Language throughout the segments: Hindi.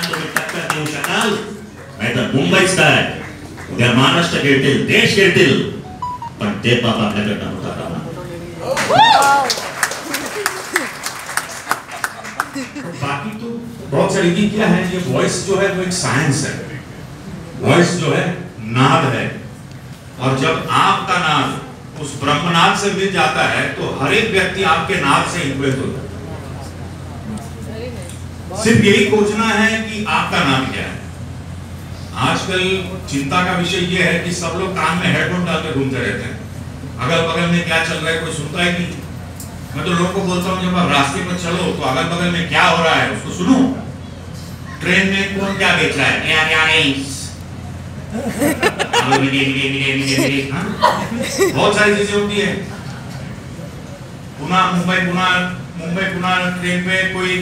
तुम्ही टक्कर देऊ शकाल नाहीतर मुंबईच काय उद्या महाराष्ट्र खेळतील, देश खेळतील, पण ते पाप आपल्याकडे होता का? बाकी तो बहुत सारी चीजें क्या है, ये वॉइस जो है वो एक साइंस है। वॉइस जो है नाद है, और जब आपका नाद उस ब्रह्मनाद से मिल जाता है तो हर एक व्यक्ति आपके नाद से इन्फ्लुएंस होता है। सिर्फ यही खोजना है कि आपका नाम क्या है। आजकल चिंता का विषय ये है कि सब लोग कान में हेडफोन डाल के घूमते रहते हैं, अगल बगल में क्या चल रहा है कोई सुनता है नहीं। मैं तो लोगों को बोलता हूँ जब आप रास्ते पर चलो तो अगल बगल में क्या हो रहा है उसको सुनो। ट्रेन में कौन क्या बेच रहा है, बहुत सारी चीजें होती है। मुंबई पुणे ट्रेन पे कोई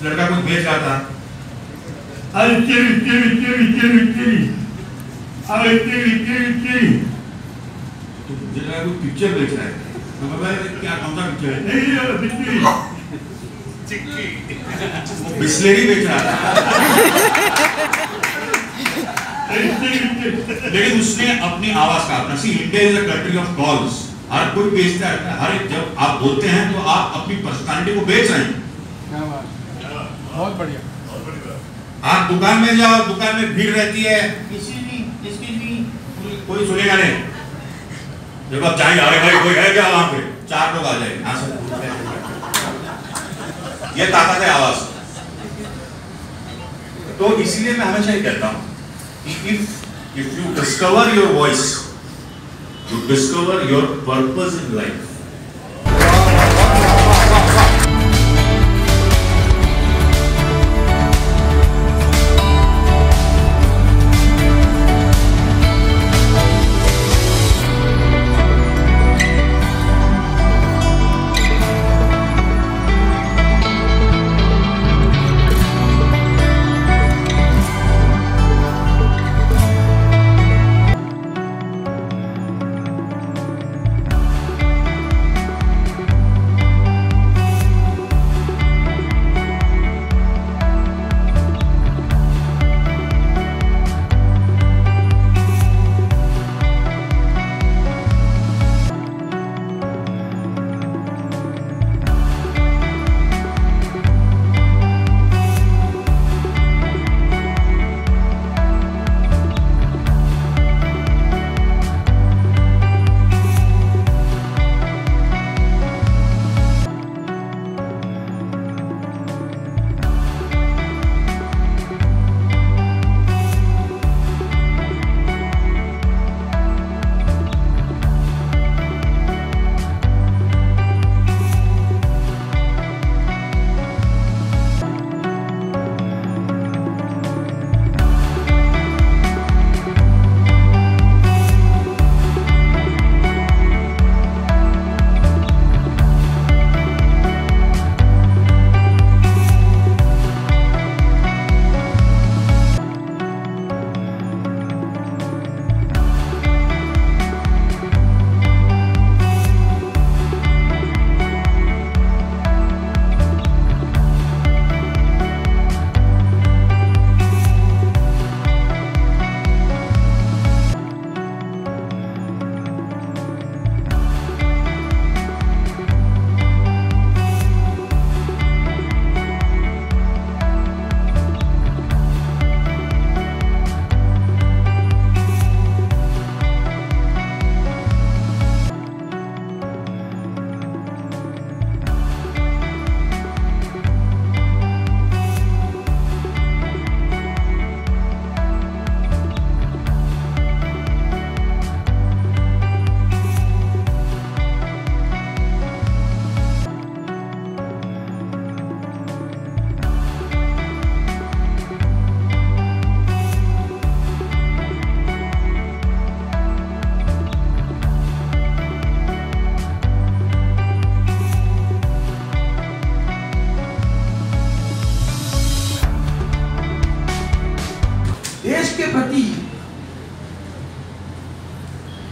लड़का कुछ बेच रहा था, अरे तो मुझे लगा कोई पिक्चर बेच रहा है। क्या कौन सा पिक्चर है? बिस्लेरी बेच रहा था। लेकिन उसने अपनी आवाज का अपना, see India is a country of calls. हर कोई बेचता है, हर एक जब आप बोलते हैं तो आप अपनी पर्सनालिटी को बेच रहे हैं। बहुत बढ़िया। आप दुकान में जाओ, दुकान में भीड़ रहती है, कोई सुनेगा नहीं। जब आप जाएंगे, अरे भाई कोई है क्या वहां पे, 4 लोग आ जाएंगे। ये ताकत है आवाज। तो इसीलिए मैं हमेशा ये कहता हूं कि if you discover your voice, you discover your purpose in life.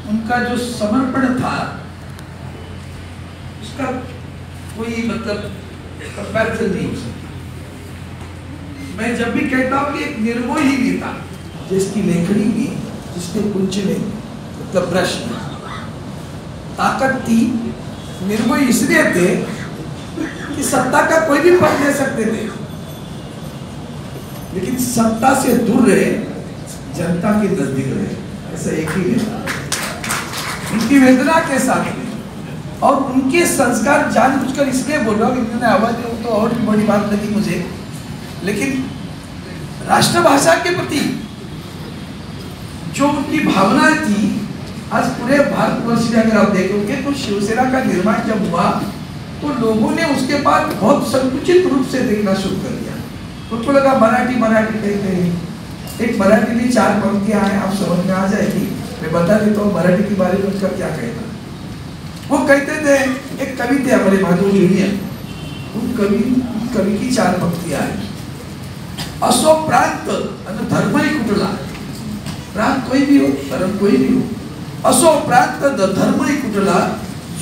उनका जो समर्पण था उसका कोई मतलब कंपैरिजन नहीं हो सकता। मैं जब भी कहता हूँ कि एक निर्मोही नेता जिसकी लेखनी में जिसके कुंचले मतलब प्रश्न ताकत थी, निर्मोही इसलिए थे कि सत्ता का कोई भी पद ले सकते थे, लेकिन सत्ता से दूर रहे, जनता के नजदीक रहे। ऐसा एक ही नेता उनकी वेदना के साथ में, और उनके संस्कार जानबूझकर इसलिए बोल रहा हूँ, इन्होंने आवाज दी तो और भी बड़ी बात लगी मुझे, लेकिन राष्ट्रभाषा के प्रति जो उनकी भावना थी, आज पूरे भारतवर्ष में अगर आप देखोगे तो शिवसेना का निर्माण जब हुआ तो लोगों ने उसके बाद बहुत संकुचित रूप से देखना शुरू कर दिया। उनको लगा मराठी मराठी कहते हैं, एक मराठी में 4 पंक्तियां हैं, आप समझ में आ जाएगी। मैं बता देता हूँ मराठी के बारे में उनका क्या कहना। वो कहते थे, एक कवि थे हमारे माधव यूनियन, उन कवि की 4 पंक्तियां हैं। असो प्रांत धर्म ही कुटला, प्रांत कोई भी हो, धर्म कोई भी हो, असो प्रांत धर्म ही कुटला,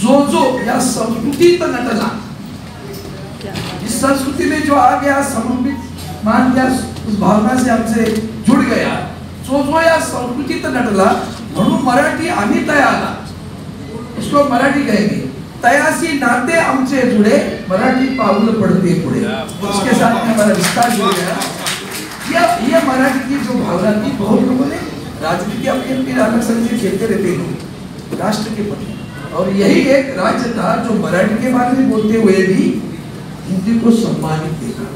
जो जो या संस्कृति तो नटला, इस संस्कृति में जो आ गया, समर्पित मान गया, उस भावना से हमसे जुड़ गया, जो या संस्कृति तो नटला, म्हणून मराठी आम्ही तयाला, इसको मराठी कहेंगे, तयासी नाते आमचे जुड़े, मराठी पाऊल पड़ते पुढे। उसके साथ में हमारा विस्तार जुड़ गया। यह मराठी की जो भावना थी, बहुत लोगों ने राजनीति अपनी अपनी अलग संग खेलते रहते हैं राष्ट्र के प्रति, और यही एक राज्य था जो मराठी के बारे में बोलते हुए भी हिंदी को सम्मानित देखा।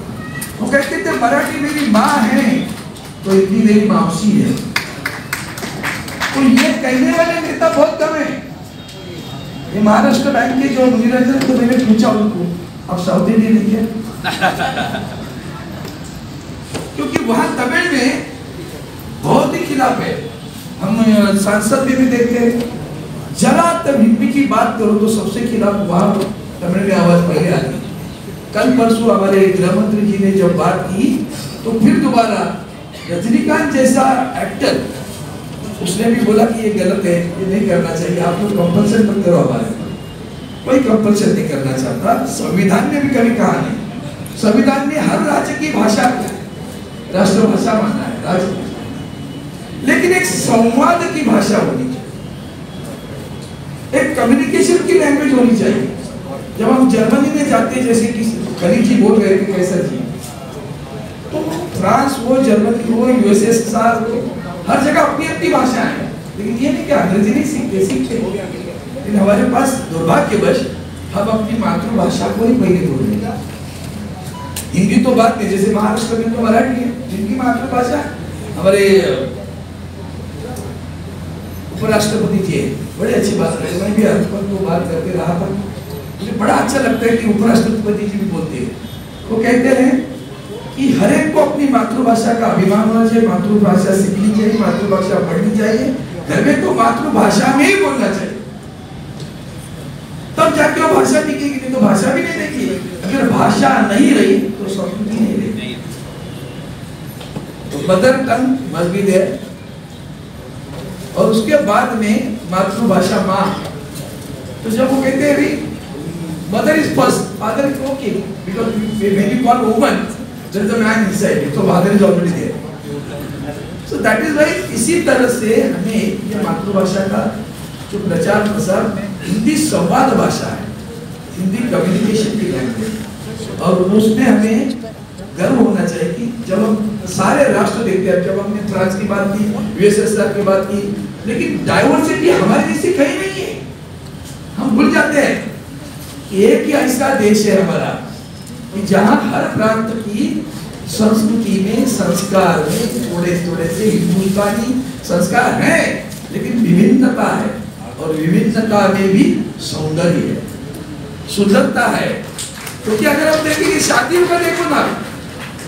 वो कहते थे मराठी मेरी माँ है तो हिंदी मेरी मौसी है। तो ये कहने वाले नेता बहुत कम है। ये महाराष्ट्र बैंक के जो निरंजन, तो मैंने पूछा उनको, आप साउथ इंडियन नहीं है? क्योंकि वहां तमिल में बहुत ही खिलाफ है। हम सांसद में भी देखते हैं, जरा तब हिंदी की बात करो तो सबसे खिलाफ वहां तमिल में आवाज पहले आती। कल परसों हमारे गृह मंत्री जी ने जब बात की तो फिर दोबारा रजनीकांत जैसा एक्टर, उसने भी बोला कि ये गलत है, ये नहीं करना चाहिए, आप लोग कंपल्सन मत करो। हमारे कोई कंपल्सन नहीं करना चाहता। संविधान ने भी कभी कहा नहीं, संविधान ने हर राज्य की भाषा राष्ट्रभाषा माना है, राज्य, लेकिन एक संवाद की भाषा होनी चाहिए, एक कम्युनिकेशन की लैंग्वेज होनी चाहिए। जब हम जर्मनी में जाते हैं, जैसे कि खलील जी बोल रहे थे कैसर जी, तो फ्रांस हो, जर्मनी हो, यूएसएसआर हो, हर जगह अपनी अपनी भाषा है, लेकिन ये नहीं कि अंग्रेजी नहीं सीखते। लेकिन हमारे पास दुर्भाग्यवश हम अपनी मातृभाषा को ही पहले बोल रहे हैं, हिंदी तो बात नहीं। जैसे महाराष्ट्र में तो मराठी है, जिनकी मातृभाषा, हमारे उपराष्ट्रपति जी बड़े अच्छी बात है, मैं भी हर वक्त वो बात करते रहा था, मुझे बड़ा अच्छा लगता है कि उपराष्ट्रपति जी भी बोलते हैं। वो कहते हैं कि हर एक को अपनी मातृभाषा का अभिमान होना चाहिए, मातृभाषा सीखनी चाहिए, मातृभाषा पढ़नी चाहिए, घर में तो मातृभाषा में ही बोलना चाहिए, तब जाके वो भाषा टिकेगी, नहीं तो भाषा भी नहीं रहेगी। अगर भाषा नहीं रही तो संस्कृति नहीं रहेगी। तो मदर टंग मजबूत है, और उसके बाद में मातृभाषा माँ। तो जब वो कहते हैं mother is first, father is okay, because when you call woman there is a man inside, तो father is already there. So that is why इसी तरह से हमें ये मातृभाषा का जो प्रचार प्रसार, हिंदी संवाद भाषा है, हिंदी कम्युनिकेशन की लैंग्वेज, और उसमें हमें गर्व होना चाहिए कि जब हम सारे राष्ट्र देखते हैं, जब हमने फ्रांस की बात की, यूएसएसआर की बात की, लेकिन डाइवर्सिटी हमारे जैसी कहीं नहीं है। हम भूल जाते हैं कि एक ही ऐसा देश है हमारा कि जहां हर प्रांत की संस्कृति में, संस्कार में थोड़े थोड़े से हिंदुस्तानी संस्कार है, लेकिन विभिन्नता है, और विभिन्नता में भी सौंदर्य है, सुंदरता है। क्योंकि अगर हम देखेंगे शादियों का, देखो ना,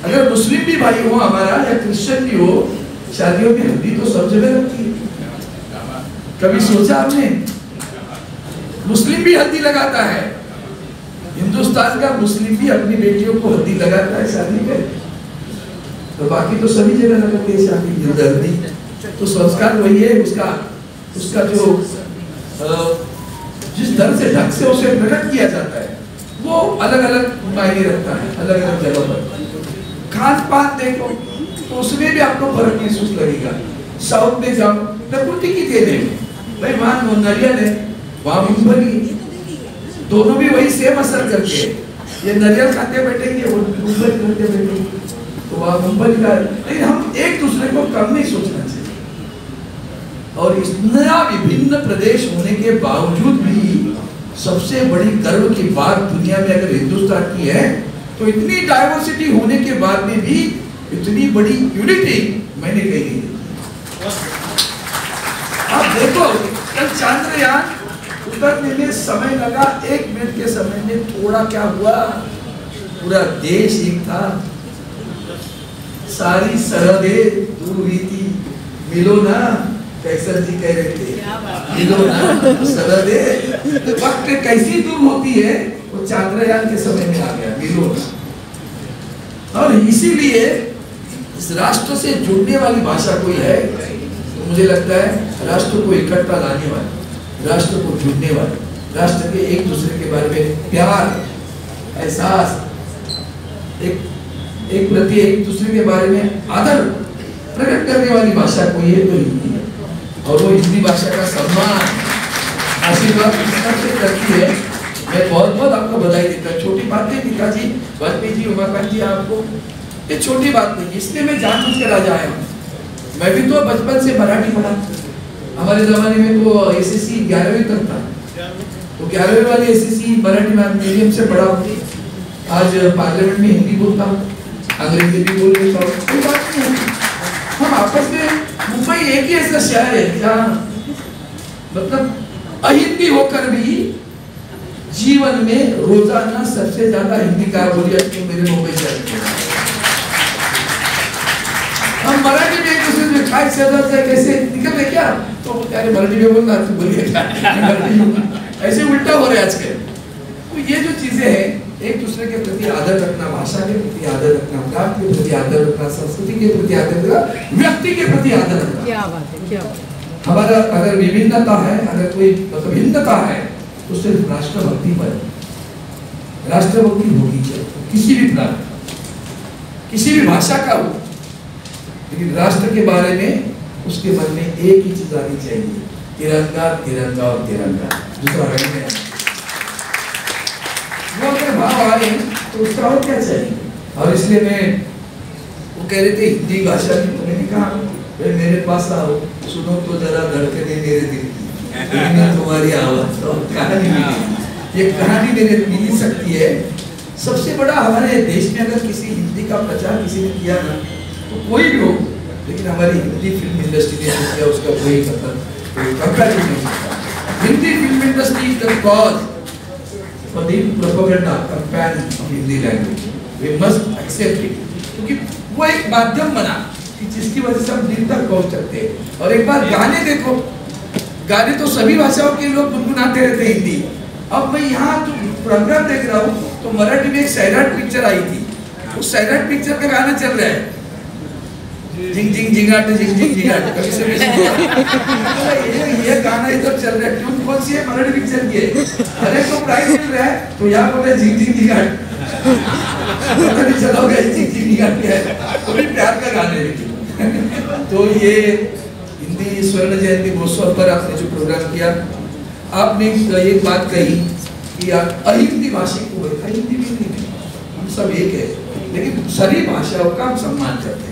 अगर मुस्लिम भी भाई हो हमारा या क्रिश्चियन भी हो, शादियों में हल्दी तो सब जगह लगती है। कभी सोचा आपने? मुस्लिम भी हल्दी लगाता है, हिंदुस्तान का मुस्लिम भी अपनी बेटियों को हल्दी लगाता है शादी में, तो बाकी तो सभी जगह लगाते हैं शादी हल्दी। तो संस्कार वही है, उसका जो जिस ढंग से उसे प्रकट किया जाता है वो अलग अलग मायने रखता है, अलग अलग जगह पर। खान पान देखो तो उसमें भी आपको फर्क महसूस लगेगा। साउथ में जाओ प्रकृति की देन है भाई, वहां नारियल है, वहां मूंगफली, दोनों भी वही सेम असर करते हैं। ये नारियल खाते बैठेंगे, वो मूंगफली खाते बैठेंगे, तो वहां मूंगफली का। लेकिन हम एक दूसरे को कम नहीं सोचना चाहिए। और इतना विभिन्न प्रदेश होने के बावजूद भी सबसे बड़ी गर्व की बात दुनिया में अगर हिंदुस्तान की है तो इतनी डाइवर्सिटी होने के बाद में भी इतनी बड़ी यूनिटी मैंने कही नहीं देखी। आप देखो कल चांद्रयान उतरने में समय लगा, 1 मिनट के समय में थोड़ा क्या हुआ, पूरा देश एक था, सारी सरहदें दूर हुई थी। मिलो ना, कैसर जी कह रहे थे, मिलो ना सरहदें, वक्त कैसी दूर होती है वो चांद्रयान के समय में आ गया, मिलो ना। और इसीलिए इस राष्ट्र से जुड़ने वाली भाषा कोई है तो मुझे लगता है राष्ट्र को इकट्ठा लाने वाली, राष्ट्र को जुड़ने वाली, राष्ट्र के एक दूसरे के बारे में प्यार, एहसास, एक प्रति एक दूसरे के बारे में आदर प्रकट करने वाली भाषा कोई है तो हिंदी है। और वो हिंदी भाषा का सम्मान, आशीर्वाद करती है। मैं बहुत बहुत आपको बधाई देता हूँ। छोटी बात नहीं पिताजी, वाजपेयी जी, उमाकांत जी, आपको ये छोटी बात नहीं, इसलिए मैं जानबूझकर आज आया हूँ। मैं भी तो बचपन से मराठी पढ़ा, हमारे जमाने में तो एसएससी 11वीं तक था, तो 11वीं वाली एसएससी मराठी मीडियम से पढ़ा। आज पार्लियामेंट में हिंदी बोलता हूँ, अंग्रेजी भी बोल लेता हूँ, कोई बात नहीं है। हम आपस में, मुंबई एक ही ऐसा शहर है जहाँ मतलब अहिंदी होकर भी जीवन में रोजाना सबसे ज्यादा हिंदी का बोलिए तो मेरे मुंबई शहर में। हम मराठी में एक दूसरे में खाई से कैसे निकल क्या, तो क्या मराठी में बोलना तो बोलिए क्या, ऐसे उल्टा हो रहा है आजकल। तो ये जो चीजें हैं, एक दूसरे के प्रति आदर रखना, भाषा के प्रति आदर रखना, प्रांत के प्रति आदर रखना, संस्कृति के प्रति आदर रखना, व्यक्ति के प्रति आदर रखना। क्या बात है, क्या हमारा अगर विभिन्नता है, अगर कोई मतलब भिन्नता है तो सिर्फ राष्ट्रभक्ति पर, राष्ट्रभक्ति होगी चाहिए किसी भी प्रांत, किसी भी भाषा का हो, लेकिन राष्ट्र के बारे में उसके मन में एक ही चीज आनी चाहिए, तिरंगा, तिरंगा और तिरंगा, दूसरा रंग है। वो अगर भाव आए तो उसका और क्या चाहिए। और इसलिए मैं, वो कह रहे थे हिंदी भाषा की, तो मैंने कहा भाई मेरे पास आओ, सुनो तो जरा धड़कने मेरे दिल की, तुम्हारी आवाज और कहानी मिली, ये कहानी मेरे मिल सकती है। सबसे बड़ा हमारे देश में अगर किसी हिंदी का प्रचार किसी ने किया ना, तो कोई भी हो, लेकिन हमारी हिंदी फिल्म इंडस्ट्री ने किया, उसका कोई मतलब कंपेयर नहीं सकता। Hindi film industry is the cause for the propaganda campaign of Hindi language. We must accept it. क्योंकि वो एक माध्यम बना कि जिसकी वजह से हम दिल तक पहुंच सकते हैं। और एक बार गाने देखो, गाने तो सभी भाषाओं के लोग गुनगुनाते रहते हैं हिंदी। अब मैं यहाँ तो प्रोग्राम देख रहा हूँ तो मराठी में एक सैराट पिक्चर आई थी, उस सैराट पिक्चर का गाना चल रहा है, जिंग जिंग जिंगाट जिंग जिंग जिंगाट, कभी से ये गाना इधर चल रहा है, ट्यून कौन सी है, मराठी पिक्चर की है, अरे तो प्राइस मिल रहा है तो यहाँ बोले जिंग जिंग जिंगाट, पता नहीं चला होगा जिंग जिंग जिंगाट क्या है, तो भी प्यार का गाने में। तो ये हिंदी स्वर्ण जयंती महोत्सव पर आपने जो प्रोग्राम किया, आपने एक बात कही कि अहिंदी भाषी को, अहिंदी भी नहीं, हम सब एक है, लेकिन सभी भाषाओं का हम सम्मान करते हैं।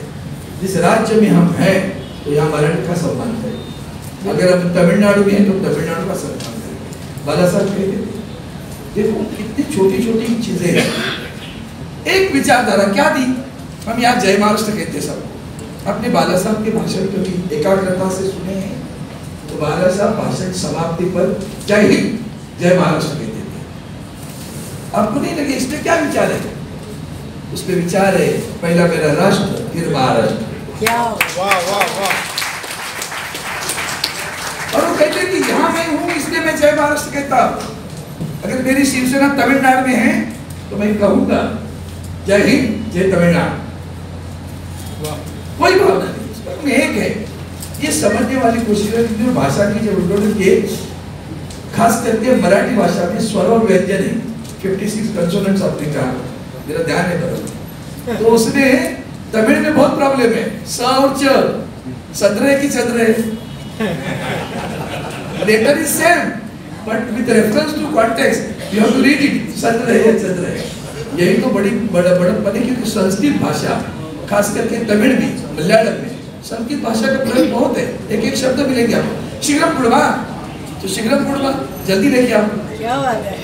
जिस राज्य में हम हैं तो यहाँ मराठी का सम्मान करें, अगर हम तमिलनाडु में हैं तो तमिलनाडु का सम्मान करें। बाला साहब कहते थे, देखो कितनी छोटी छोटी चीजें हैं। एक विचारधारा क्या दी, हम यहाँ जय महाराष्ट्र कहते सबको, अपने बाला साहब के भाषण कभी एकाग्रता से सुने हैं तो बाला साहब भाषण समाप्ति पर जय हिंद जय महाराष्ट्र कहते थे। आपको नहीं लगे इसमें क्या विचार है? उसमें विचार है, पहला मेरा राष्ट्र, फिर महाराष्ट्र। वाह वाह वाह। और वो कहते हैं कि यहाँ मैं हूँ इसलिए मैं जय महाराष्ट्र कहता हूँ। अगर मेरी शिवसेना तमिलनाडु में है तो मैं कहूँगा जय हिंद जय तमिलनाडु, कोई भावना नहीं, एक है। ये समझने वाली कोशिश है भाषा की, जब उन्होंने के खास करके मराठी भाषा में स्वर और व्यंजन है, 56 कंसोनेंट्स आपने कहा, मेरा ध्यान है बदल, तो उसने तमिल में बहुत प्रॉब्लम है, स और च, सदरे की चदरे, letter is same but with reference to context you have to read it, सदरे चदरे। यही तो बड़ी बड़प्पन है, क्योंकि संस्कृत भाषा खास करके तमिल में, मलयालम में संस्कृत भाषा का प्रयोग बहुत है। एक एक शब्द मिलेंगे आपको, शीघ्रम पुड़वा, तो शीघ्रम पुड़वा जल्दी लेके आओ, क्या बात है।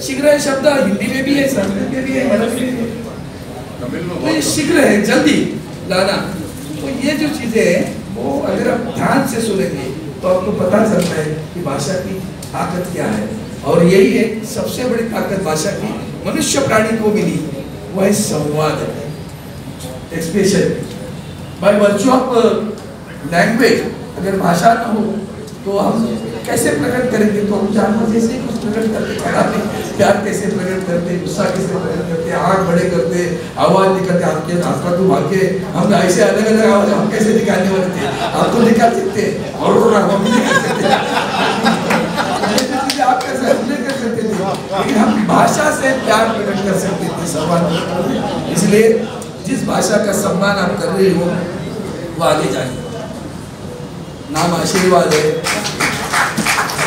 शीघ्र शब्द हिंदी में भी है, संस्कृत में भी है, मराठी में भी है। तो ये शीघ्र है, जल्दी लाना। तो ये जो चीजें हैं वो अगर आप ध्यान से सुनेंगे तो आपको पता चलता है कि भाषा की ताकत क्या है। और यही है सबसे बड़ी ताकत भाषा की मनुष्य प्राणी को मिली, वो है संवाद, expression. By virtue of language अगर भाषा न हो तो हम कैसे प्रकट करेंगे? तो हम जानवर जैसे ही कुछ प्रकट करते, कराते, प्यार कैसे प्रकट करते, गुस्सा कैसे प्रकट करते, आँख बड़े करते, आवाज निकलते, आपके आसपास तो भागे, हम ऐसे अलग अलग आवाज हम कैसे निकालने वाले थे? आप तो निकाल सकते और हम नहीं कर सकते, आप कैसे नहीं कर सकते थे, लेकिन हम भाषा से प्यार प्रकट कर सकते थे, सम्मान। इसलिए जिस भाषा का सम्मान आप कर रहे हो वो आगे जाएगी। नाम आशीर्वाद है,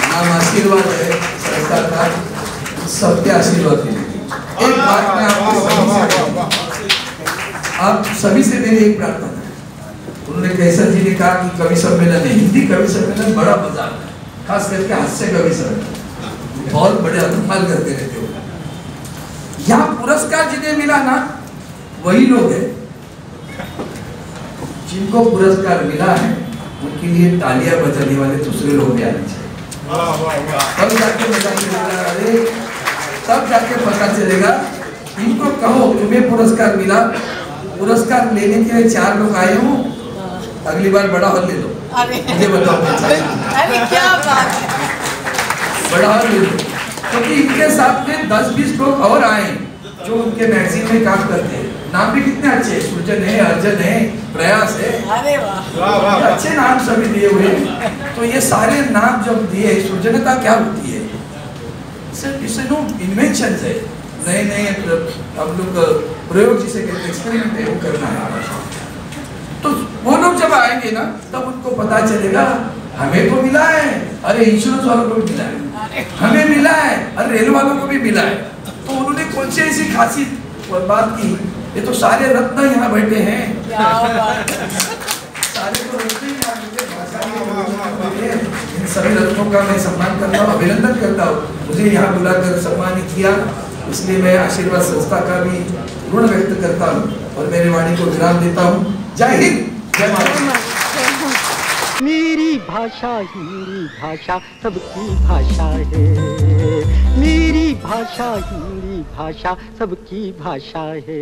नाम आशीर्वाद है, सरकार का सबके आशीर्वाद मिलेगी। एक बात मैं आप सभी से मेरी एक प्रार्थना है। उन्होंने कैसर जी ने कहा कि कवि सम्मेलन है, हिंदी कवि सम्मेलन बड़ा मजा आता है, खास करके हास्य कवि सम्मेलन, बहुत बड़े अनुफाल करते रहते हो। यहाँ पुरस्कार जिन्हें मिला ना वही लोग हैं जिनको पुरस्कार मिला है, उनके लिए तालियां बजाने वाले दूसरे लोग भी आने चाहिए। तब जाके पता चलेगा, अरे तब जाके पता चलेगा। इनको कहो तुम्हें पुरस्कार मिला, पुरस्कार लेने के लिए 4 लोग आए हो, अगली बार बड़ा हॉल ले लो, मुझे बताओ। अरे क्या बात है, बड़ा हॉल ले लो, क्योंकि इनके साथ में 10-20 लोग और आए जो उनके मैगजीन में काम करते हैं। नाम भी कितने अच्छे, सृजन है, अर्जन है, प्रयास है, अरे वाह, अच्छे नाम सभी दिए हुए हैं। तो ये सारे नाम जब दिए, सृजनता क्या होती है? इसे नो इन्वेंशन है, नए नए हम लोग प्रयोग जिसे कहते हैं, एक्सपेरिमेंट है, वो करना है। तो वो लोग जब आएंगे ना तब उनको पता चलेगा हमें तो मिला है, अरे इंश्योरेंस वालों को भी मिला है, हमें मिला है, अरे रेल वालों को भी मिला है। तो उन्होंने कौन सी ऐसी खासी बात की? ये तो सारे रत्न यहाँ बैठे हैं, सारे तो रत्न इन सभी रत्नों का मैं सम्मान करता हूँ, अभिनंदन करता हूँ। मुझे यहाँ बुलाकर सम्मानित किया, इसलिए मैं आशीर्वाद संस्था का भी ऋण व्यक्त करता हूँ और मेरे वाणी को विराम देता हूँ। जय हिंद, जय महाराष्ट्र। मेरी भाषा हिंदी भाषा सबकी भाषा है, मेरी भाषा हिंदी भाषा सबकी भाषा है।